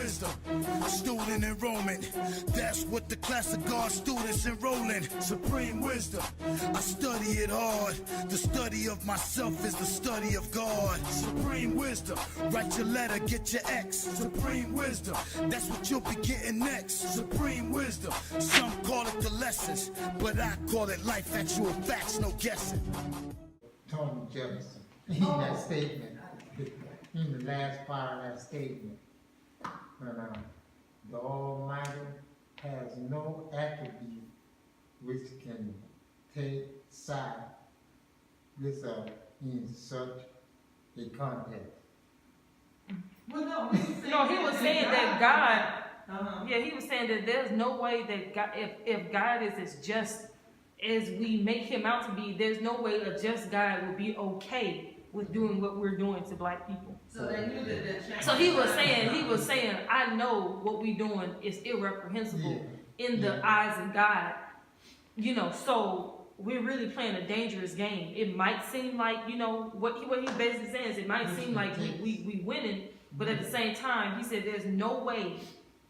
wisdom, student enrollment. That's what the class of God students enrolling. Supreme wisdom, I study it hard. The study of myself is the study of God. Supreme wisdom, write your letter, get your X. Supreme wisdom, that's what you'll be getting next. Supreme wisdom, some call it the lessons, but I call it life, actual facts, no guessing. Tony Jefferson, in that statement, in the last part of that statement, the Almighty has no attribute which can take side with in such a context. Well, no, he was saying that God, he was saying that there's no way that God, if God is as just as we make him out to be, there's no way a just God will be okay with doing what we're doing to black people. So they knew that. So he was saying, I know what we're doing is irreprehensible in the eyes of God. You know, so we're really playing a dangerous game. It might seem like, you know, what he basically saying is it might seem like we winning, but at the same time, he said there's no way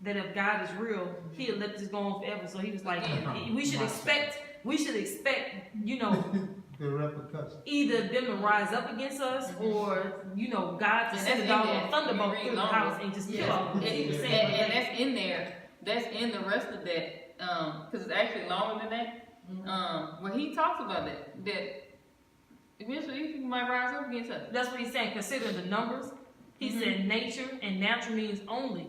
that if God is real, he'll let this go on forever. So he was like, we should expect, you know, the repercussions. Either them to rise up against us, or you know, God to send a dog on thunderbolt through the house and just kill all. And that's in there. That's in the rest of that, because it's actually longer than that. Where he talks about that eventually he might rise up against us. That's what he's saying. Considering the numbers, he said nature, and natural means only.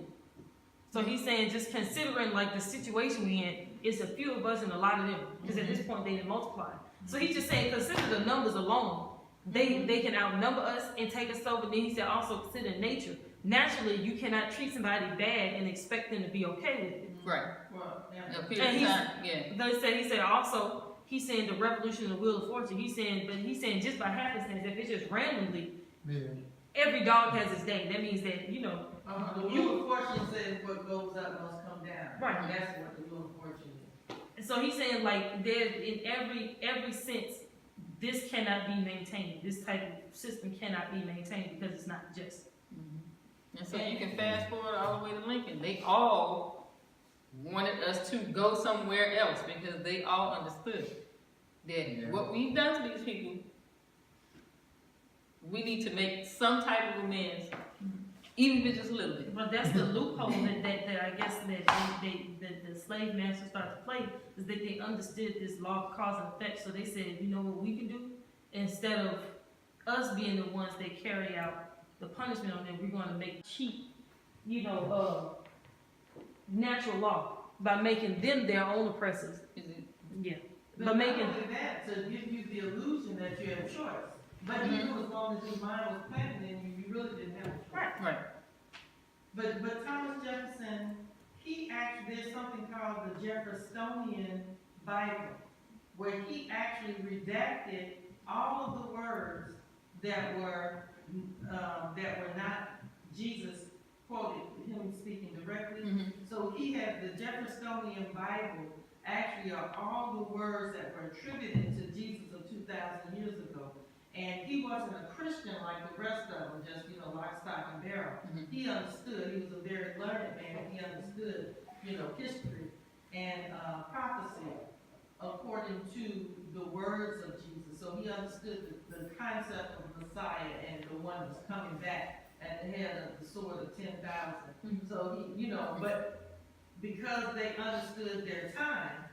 So he's saying just considering like the situation we in, it's a few of us and a lot of them, because at this point they didn't multiply. So he's just saying, consider the numbers alone. They can outnumber us and take us over. Then he said also consider nature. Naturally, you cannot treat somebody bad and expect them to be okay with it. Right. Well, He said also, he's saying the revolution of the wheel of fortune. He's saying just by happenstance, if it's just randomly, every dog has its day. That means that, you know. The wheel of fortune says what goes up must come down. Right. And that's what the wheel of fortune is. So he's saying like there's in every sense, this cannot be maintained. This type of system cannot be maintained because it's not just. And so you can fast forward all the way to Lincoln. They all wanted us to go somewhere else because they all understood that what we've done to these people, we need to make some type of amends, even if it's just a little bit. But that's the loophole that I guess that the slave masters started to play, is that they understood this law of cause and effect. So they said, you know what we can do? Instead of us being the ones that carry out the punishment on them, we're going to make cheap, you know, natural law by making them their own oppressors. Yeah. But making that to give you the illusion that you have choice. But you knew as long as your mind was planted in you, you really didn't have a choice. Right. But Thomas Jefferson, there's something called the Jeffersonian Bible, where he actually redacted all of the words that were not Jesus quoted, him speaking directly. So he had the Jeffersonian Bible actually are all the words that were attributed to Jesus of 2,000 years ago. And he wasn't a Christian like the rest of them, just, you know, lock, stock, and barrel. He understood. He was a very learned man. He understood, you know, history and prophecy according to the words of Jesus. So he understood the concept of Messiah and the one that's coming back at the head of the sword of 10,000. So he, you know, but because they understood their time,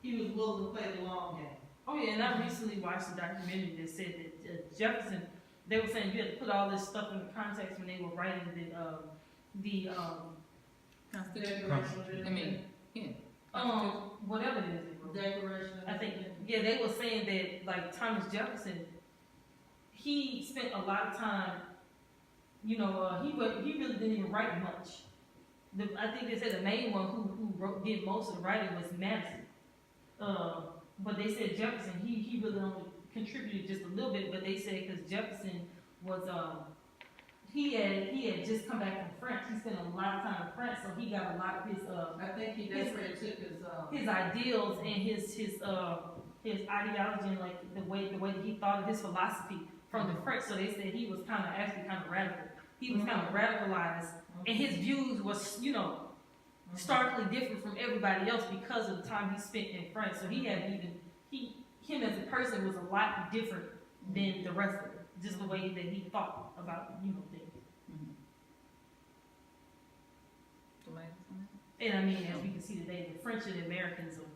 he was willing to play the long game. Oh yeah, and I recently watched a documentary that said that Jefferson, they were saying you had to put all this stuff in the context when they were writing the Constitution. Whatever it is. Declaration. I think, yeah, they were saying that like Thomas Jefferson, he spent a lot of time, you know, he really didn't even write much. I think they said the main one who did most of the writing was Madison. But they said Jefferson, he really only contributed just a little bit, but they said because Jefferson was, he had just come back from France. He spent a lot of time in France, so he got a lot of his, I think that's where it took his ideals and his ideology and like the way that he thought of his philosophy from the French. So they said he was kind of radical. he was kind of radicalized, and his views was, you know, starkly different from everybody else because of the time he spent in France. So he had him as a person was a lot different than the rest of them, just the way that he thought about, you know, things. And I mean, as we can see today, the French and the Americans are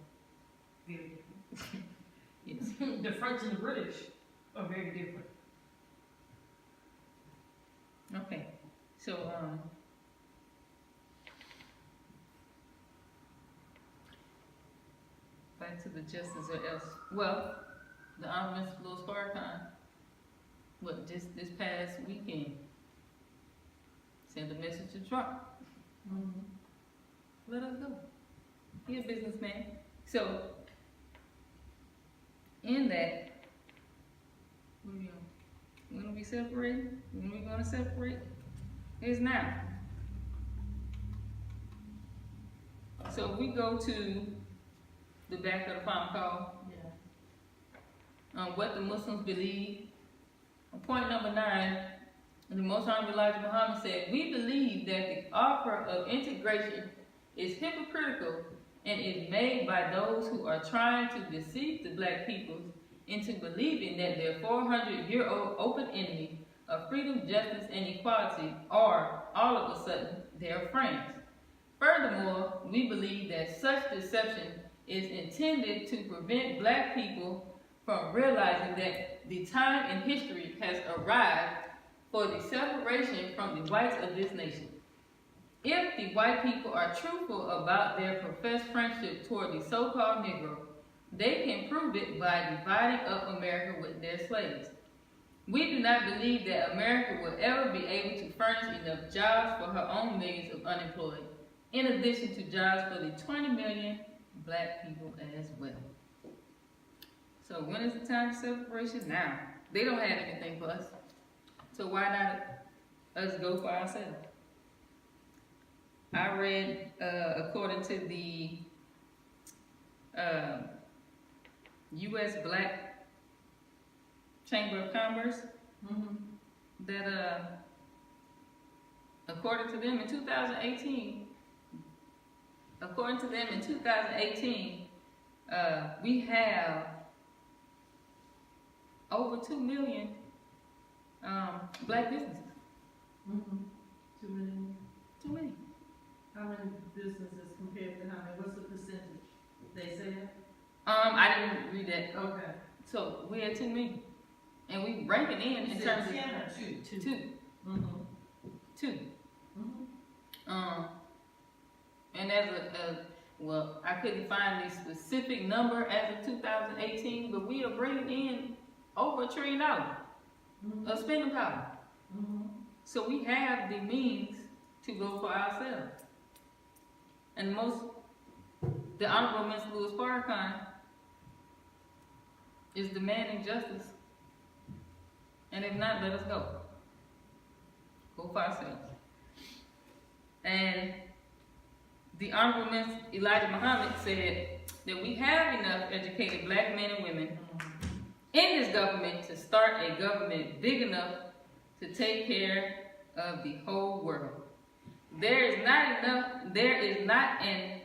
very different. Yes. The French and the British are very different. Okay, so, back to the justice or else, well, the Honorable Mr. Louis Farrakhan, just this past weekend, sent a message to Trump. Let us go. He a businessman. So, in that, when we separate, when we gonna separate, is now. So if we go to the back of the phone call, what the Muslims believe. On point number 9, the Most Honorable Elijah Muhammad said, "We believe that the offer of integration is hypocritical and is made by those who are trying to deceive the black people into believing that their 400-year-old open enemy of freedom, justice, and equality are, all of a sudden, their friends. Furthermore, we believe that such deception is intended to prevent black people from realizing that the time in history has arrived for the separation from the whites of this nation. If the white people are truthful about their professed friendship toward the so-called Negro, they can prove it by dividing up America with their slaves. We do not believe that America will ever be able to furnish enough jobs for her own millions of unemployed, in addition to jobs for the 20 million black people as well." So when is the time for separation? Now. They don't have anything for us. So why not us go for ourselves? I read, according to the U.S. Black Chamber of Commerce, that according to them in 2018, we have over 2 million black businesses. 2 million. 2 million. How many businesses compared to how many? What's the percentage? They said? I didn't read that. Okay. So we had 2 million, and we ranking in You terms said of 10 or 2? 2. Two. And as well, I couldn't find the specific number as of 2018, but we are bringing in over $1 trillion of spending power. So we have the means to go for ourselves. And the Honorable Mr. Louis Farrakhan is demanding justice. And if not, let us go. Go for ourselves. And the Honorable Mr. Elijah Muhammad said that we have enough educated black men and women in this government to start a government big enough to take care of the whole world. There is not an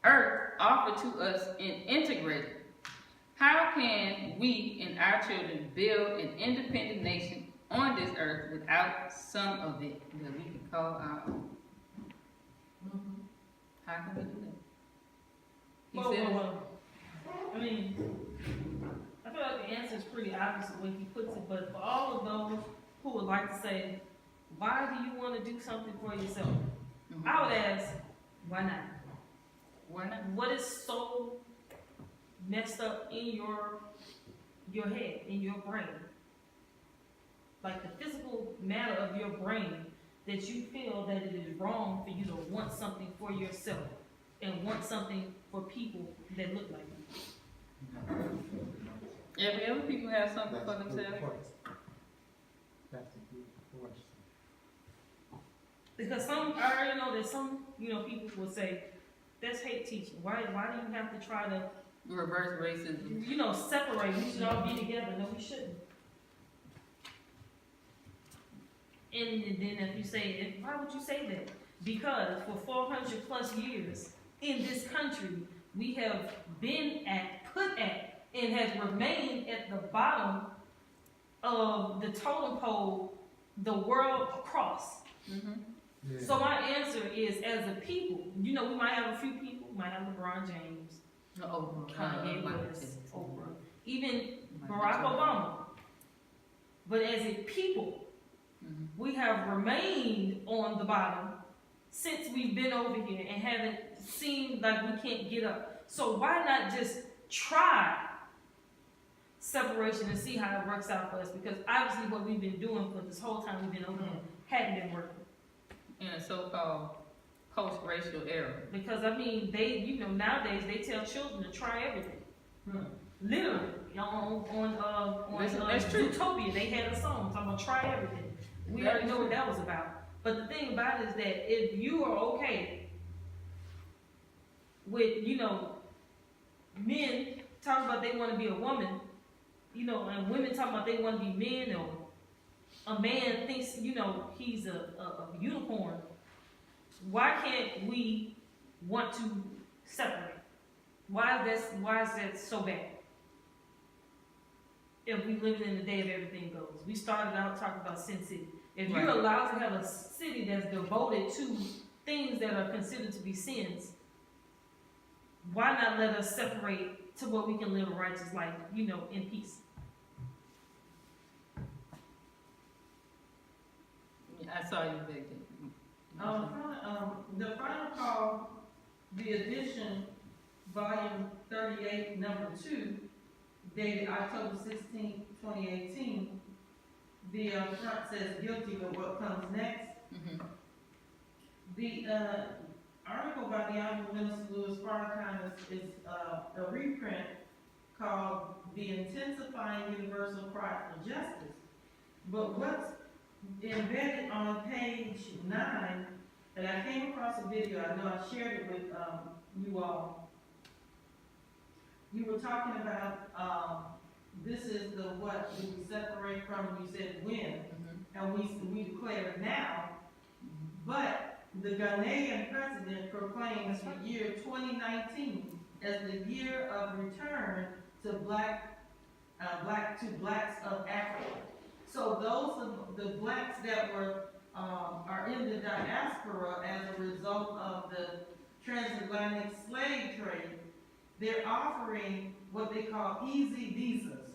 earth offered to us and integrated. How can we and our children build an independent nation on this earth without some of it that we can call our own? How can we do that? He said, I mean, I feel like the answer is pretty obvious the way he puts it, but for all of those who would like to say, why do you want to do something for yourself? I would ask, why not? Why not? What is so messed up in your head, in your brain? Like the physical matter of your brain that you feel that it is wrong for you to want something for yourself and want something for people that look like you. Every other people have something for themselves. That's a good question. Because I already know that some, people will say, that's hate teaching. Why do you have to try to Reverse racism. Separate? We should all be together. No, we shouldn't. And then if you say, why would you say that? Because for 400 plus years in this country, we have been put at, and has remained at the bottom of the totem pole, the world across. Yeah. So my answer is, as a people, we might have a few people, we might have LeBron James, Kanye West, Oprah, even Barack Obama. But as a people, we have remained on the bottom since we've been over here and haven't seemed like we can't get up. So why not just try separation and see how it works out for us? Because obviously what we've been doing for this whole time we've been over here hadn't been working. In a so-called post-racial era. Because they, nowadays they tell children to try everything. Literally, on That's true. Zootopia, they had a song talking about try everything. We already know what that was about. But the thing about it is that if you are okay with, men talking about they want to be a woman, and women talking about they want to be men, or a man thinks, he's a unicorn, why can't we want to separate? Why is that so bad? If we live in the day of everything goes. We started out talking about Sin City. If you're allowed to have a city that's devoted to things that are considered to be sins, why not let us separate to where we can live a righteous life, in peace? I saw you back there. The final call, the edition, volume 38, number 2, dated October 16, 2018. The front says guilty, but what comes next? The article by the Honorable Minister Louis Farrakhan is a reprint called The Intensifying Universal Cry for Justice. But what's embedded on page 9, and I came across a video, I know I shared it with you all. You were talking about this is the what do we separate from, you said when, and we declare now, but the Ghanaian president proclaims the year 2019 as the year of return to blacks of Africa. So those of the blacks that are in the diaspora as a result of the transatlantic slave trade, they're offering what they call easy visas,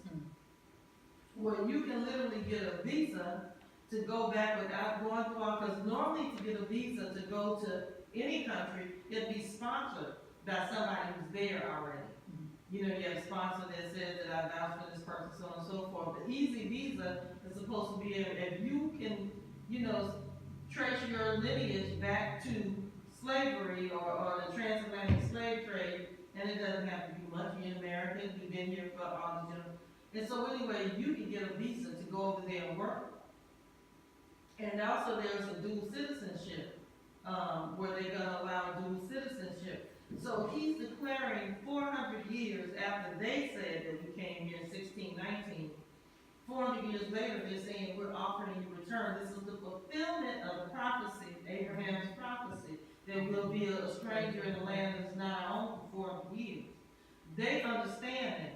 where you can literally get a visa to go back without going through all, because normally to get a visa to go to any country, it'd be sponsored by somebody who's there already. You have a sponsor that says that I vouch for this person, so on and so forth. The easy visa is supposed to be if you can, trace your lineage back to slavery or the transatlantic slave trade, and it doesn't have to be much. You're an American, you've been here for all the general. And so anyway, you can get a visa to go over there and work. And also there's a dual citizenship, where they're gonna allow dual citizenship. So he's declaring 400 years after they said that we came here in 1619, 400 years later they're saying we're offering you return. This is the fulfillment of the prophecy, Abraham's prophecy, that we'll be a stranger in the land that's not our own for 400 years. They understand that.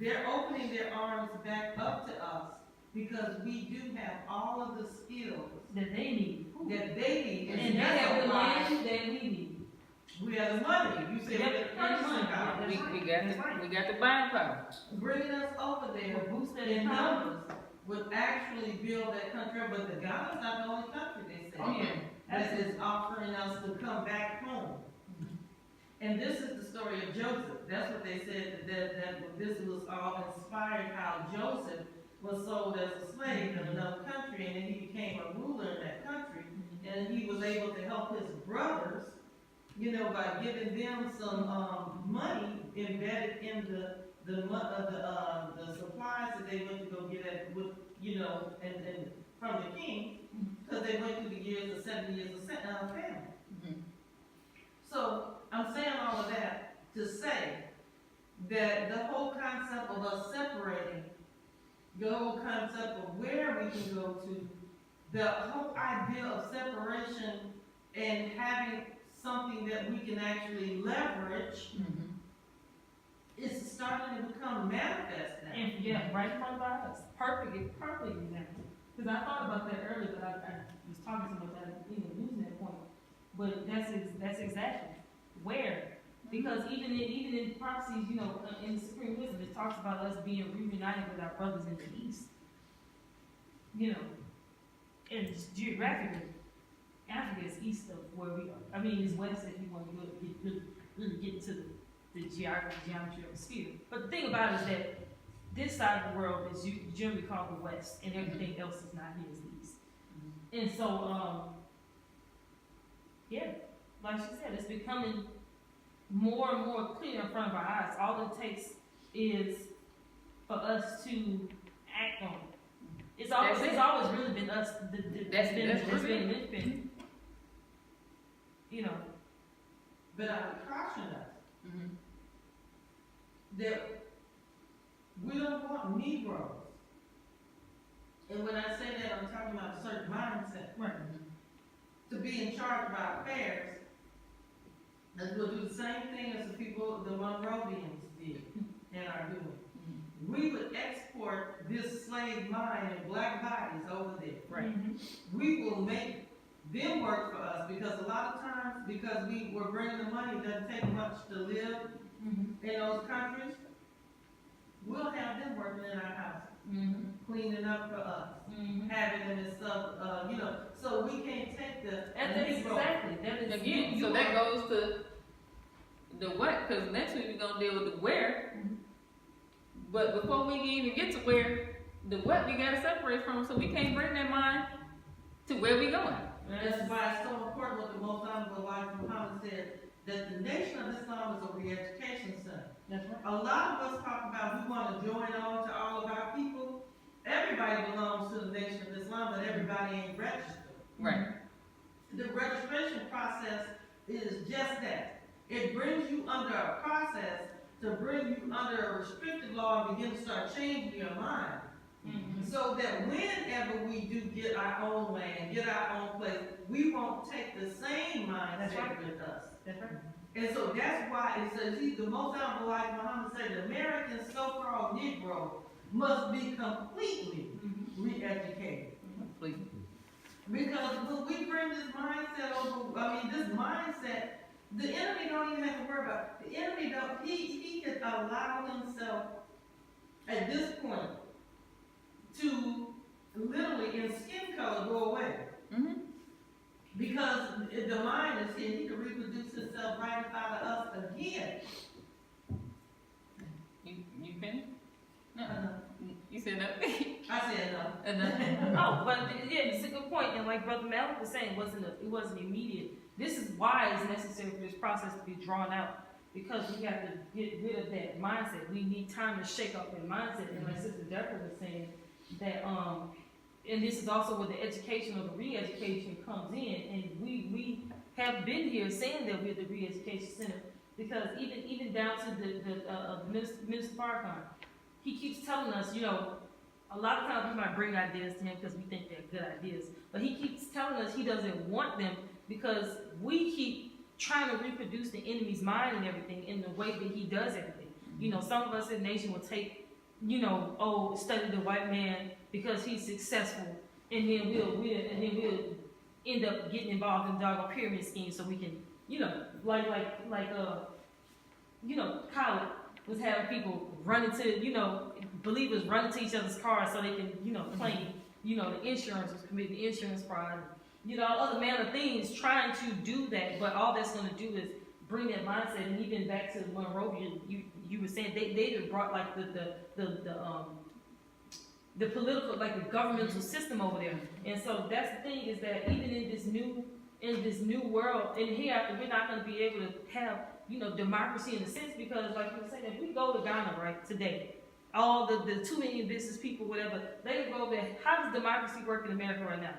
They're opening their arms back up to us because we do have all of the skills that they need. And they have the land that we need. We have the money. You said we got the buying power. Bringing us over there, boosting in numbers, would actually build that country up. But the Ghana's not the only country, they said, that is offering us to come back home. And this is the story of Joseph. That's what they said, that this was all inspired how Joseph was sold as a slave in another country, and then he became a ruler in that country, and he was able to help his brothers, by giving them some money embedded in the supplies that they went to go get and from the king, because they went through the 7 years of famine. So I'm saying all of that to say that the whole concept of us separating, the whole concept of where we can go to the whole idea of separation and having something that we can actually leverage is starting to become manifest now. And yeah, right in front of our eyes. Perfect example. Because I thought about that earlier, but I was talking to myself, losing that point. But that's exactly where. Because even in prophecies, in the Supreme Wisdom, it talks about us being reunited with our brothers in the East. And geographically, Africa is east of where we are. I mean, it's west if you want to really get into the geometry of the sphere. But the thing about it is that this side of the world is generally called the West, and everything else is not here as the East. And so, yeah, like she said, it's becoming more and more clear in front of our eyes. All it takes is for us to act on it. It's always really been us that's been linchpin. But I would caution us that we don't want Negroes. And when I say that, I'm talking about a certain mindset. Right. To be in charge of our affairs, and we'll do the same thing as the people, the Monrovians did and are doing. We would export this slave mind and black bodies over there. Right. We will make them work for us because a lot of times, because we were bringing the money, it doesn't take much to live in those countries. We'll have them working in our house, cleaning up for us, having them and stuff, so we can't take the Negro. Exactly. That is Again, so that goes to the what, because next week we're going to deal with the where. But before we can even get to where, the what we got to separate from, so we can't bring that mind to where we going. That's why it's so important what the Most Honorable Elijah Muhammad said, that the Nation of Islam is a re-education center. That's right. A lot of us talk about we want to join on to all of our people. Everybody belongs to the Nation of Islam, but everybody ain't registered. Right. The registration process is just that. It brings you under a process to bring you under a restricted law and begin to start changing your mind. So that whenever we do get our own land, get our own place, we won't take the same mindset with us. That's right. And so that's why it says, the Most Honorable Elijah Muhammad said, the American so-called Negro must be completely re-educated. Completely. Because when we bring this mindset over, this mindset, the enemy don't even have to worry about it. The enemy he can allow himself at this point to literally in skin color go away. Because the mind is here, he can reproduce himself right out of us again. You finished? No. You said no. I said no. Oh, but yeah, it's a good point. And like Brother Malik was saying, it wasn't immediate. This is why it's necessary for this process to be drawn out, because we have to get rid of that mindset. We need time to shake up that mindset. And like Sister Deborah was saying, that and this is also where the education or the re-education comes in. And we have been here saying that we're the re-education center, because even down to the Minister Farrakhan, he keeps telling us, a lot of times we might bring ideas to him because we think they're good ideas, but he keeps telling us he doesn't want them because we keep trying to reproduce the enemy's mind and everything in the way that he does everything. Some of us in the nation will take, study the white man because he's successful, and then we'll end up getting involved in doggone pyramid schemes so we can, Khaled was having people run into, believers run into each other's cars so they can, claim, the insurance was committing insurance fraud, other manner of things, trying to do that, but all that's going to do is bring that mindset. And even back to Monrovia, you were saying they even brought like the political, like the governmental system over there. And so that's the thing, is that even in this new world, and here we're not going to be able to have democracy in a sense, because like you were saying, if we go to Ghana right today, all the 2 million business people, whatever, they go over there. How does democracy work in America right now?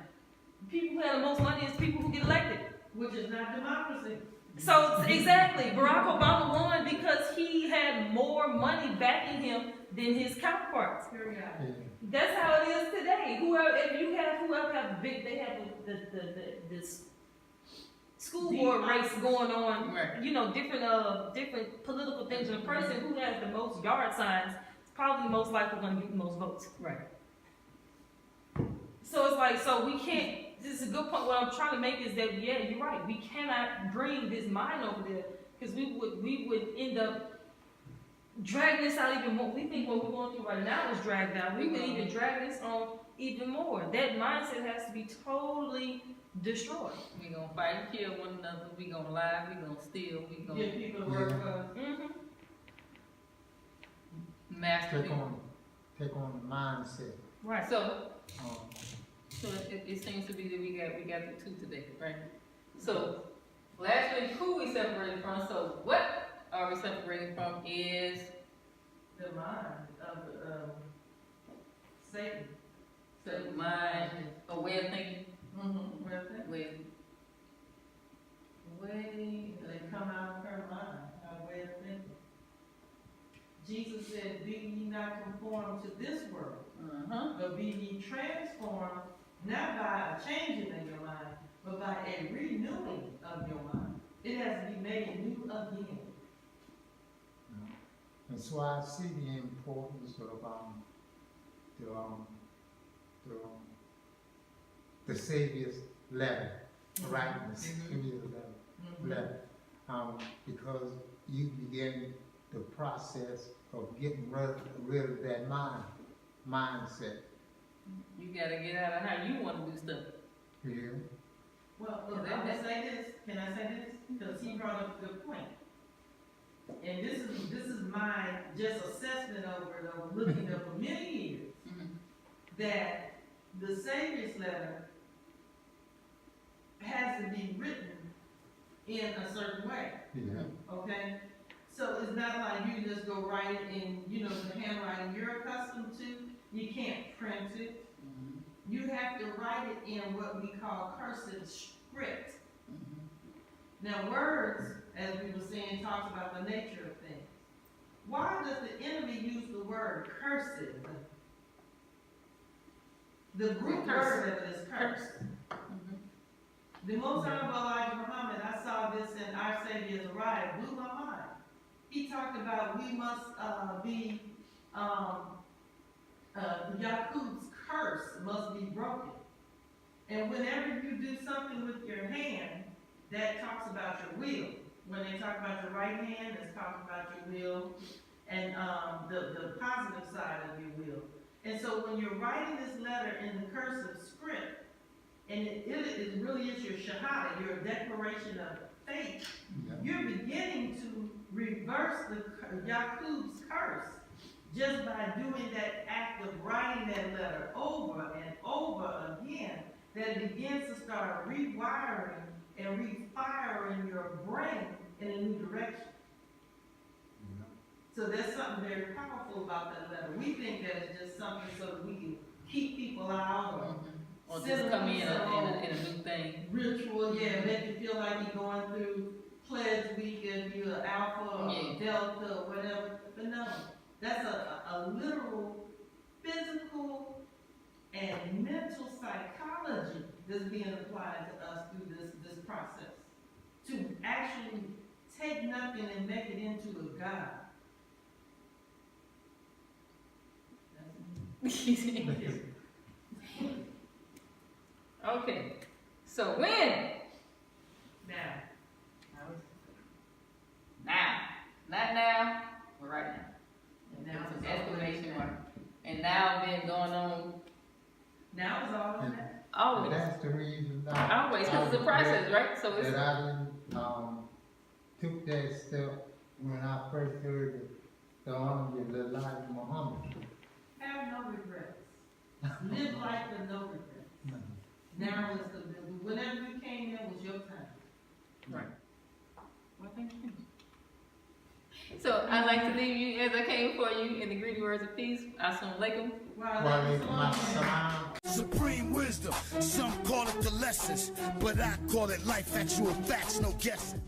The people who have the most money is people who get elected. Which which is not democracy. So exactly, Barack Obama won because he had more money backing him than his counterparts. Period. Yeah. That's how it is today. Whoever have big, they have this school board race going on. Right. You know, different political things. And the person who has the most yard signs is probably most likely going to get the most votes. Right. So it's like, so we can't. This is a good point. What I'm trying to make is that, yeah, you're right. We cannot bring this mind over there because we would end up dragging this out even more. We think what we're going through right now is dragged out. We would even drag this on even more. That mindset has to be totally destroyed. We gonna fight and kill one another. We gonna lie. We gonna steal. We Give gonna people the work for us. Mm-hmm. master Take people. take on the mindset. Right. So Um, it seems to be that we got the two today, right? So last week, who we separated from? So what are we separating from is The mind of Satan. the mind, a way of thinking, Mm-hmm. Well, they way. come out of her mind, her way of thinking. Jesus said, "Be ye not conformed to this world, but be ye transformed, not by a changing of your mind, but by a renewing of your mind." It has to be made new again. And so I see the importance of the Savior's letter, writing the Savior's letter, because you begin the process of getting rid of that mindset. You gotta get out of how you want to do stuff. Yeah. Well, look, I'm gonna say this, can I say this? Because he brought up a good point. And this is my just assessment over it, of looking up for many years, that the Savior's letter has to be written in a certain way, Yeah. okay? So it's not like you just go write it in, the handwriting you're accustomed to. You can't print it. You have to write it in what we call cursive script. Now, words, as we were saying, talks about the nature of things. Why does the enemy use the word cursive? The root word of it is curse. The Most Honorable Elijah Muhammad, I saw this in Our Savior's Arrival, blew my mind. He talked about we must be, Yaqub's curse must be broken. And whenever you do something with your hand, that talks about your will. When they talk about your right hand, it's talking about your will and the positive side of your will. And so when you're writing this letter in the cursive script, and it really is your shahada, your declaration of faith, you're beginning to reverse Yaqub's curse just by doing that act of writing that letter over and over again, that it begins to start rewiring and refiring your brain in a new direction. So there's something very powerful about that letter. We think that it's just something so that we can keep people out or just come in a new thing. Ritual, make you feel like you're going through pledge week if you're an alpha or delta or whatever. But no, that's a literal physical and mental psychology that's being applied to us through this process. To actually take nothing and make it into a God. Okay, so when? Now, not now, but right now. And now Some it's all exclamation now. mark. And now been going on Now it's all of that. always. That's the reason Always, because it's a process, right? So it's that I didn't took that step when I first heard the Honorable Elijah Muhammad. Have no regrets. Live life with no regrets. Now is whenever you came in was your time. right. Well, thank you. So I'd like to leave you as I came for you in the greedy words of peace. Assalamu alaikum. Supreme wisdom, some call it the lessons, but I call it life, actual facts, no guessing.